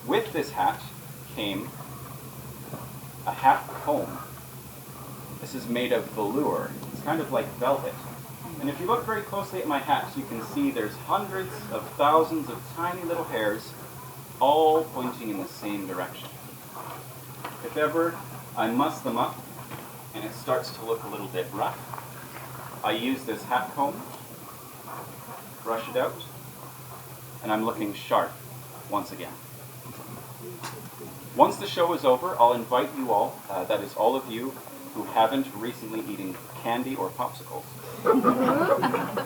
With this hat came a hat comb. This is made of velour. It's kind of like velvet. And if you look very closely at my hat, you can see there's hundreds of thousands of tiny little hairs all pointing in the same direction. If ever I muss them up and it starts to look a little bit rough, I use this hat comb, brush it out, and I'm looking sharp once again. Once the show is over, I'll invite you all, that is all of you who haven't recently eaten candy or popsicles,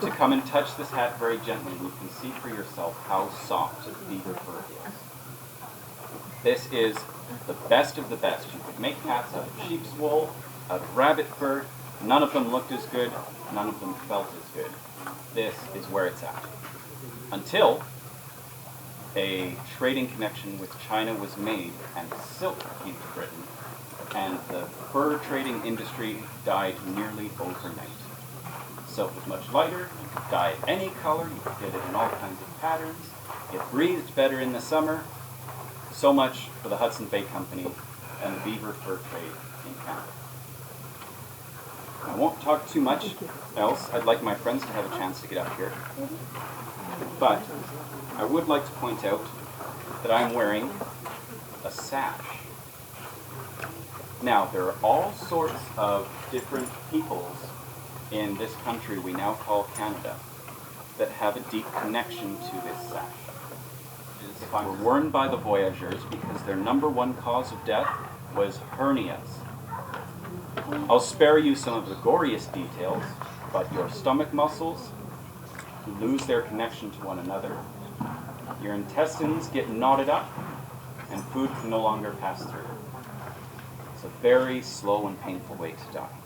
to come and touch this hat very gently, and you can see for yourself how soft beaver fur is. This is the best of the best. You could make hats out of sheep's wool, out of rabbit fur. None of them looked as good, none of them felt as good. This is where it's at. Until a trading connection with China was made and silk came to Britain, and the fur trading industry died nearly overnight. Silk was much lighter, you could dye it any color, you could get it in all kinds of patterns, it breathed better in the summer. So much for the Hudson Bay Company and the beaver fur trade in Canada. I won't talk too much else. I'd like my friends to have a chance to get up here. But I would like to point out that I'm wearing a sash. Now, there are all sorts of different peoples in this country we now call Canada that have a deep connection to this sash. They were worn by the voyageurs because their #1 cause of death was hernias. I'll spare you some of the goriest details, but your stomach muscles lose their connection to one another. Your intestines get knotted up, and food can no longer pass through. It's a very slow and painful way to die.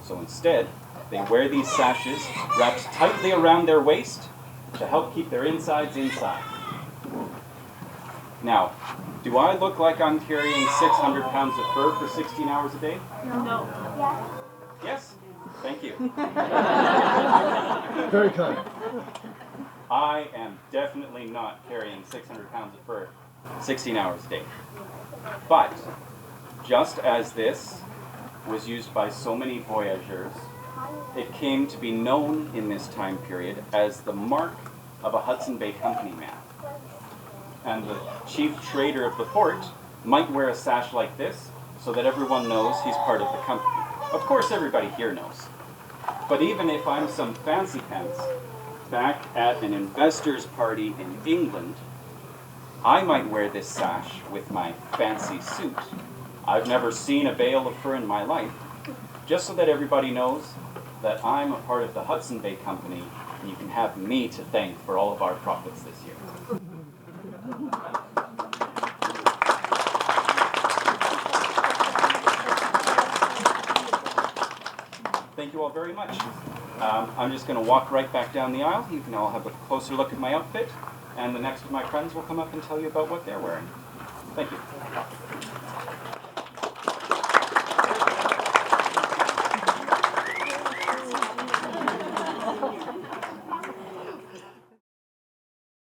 So instead, they wear these sashes wrapped tightly around their waist to help keep their insides inside. Now, do I look like I'm carrying 600 pounds of fur for 16 hours a day? No. Yes? Thank you. Very kind. I am definitely not carrying 600 pounds of fur 16 hours a day. But, just as this was used by so many voyageurs, it came to be known in this time period as the mark of a Hudson Bay Company man. And the chief trader of the port might wear a sash like this so that everyone knows he's part of the company. Of course everybody here knows. But even if I'm some fancy pants back at an investor's party in England, I might wear this sash with my fancy suit. I've never seen a bale of fur in my life, just so that everybody knows that I'm a part of the Hudson Bay Company, and you can have me to thank for all of our profits this year. Thank you all very much. I'm just going to walk right back down the aisle. You can all have a closer look at my outfit, and the next of my friends will come up and tell you about what they're wearing. Thank you.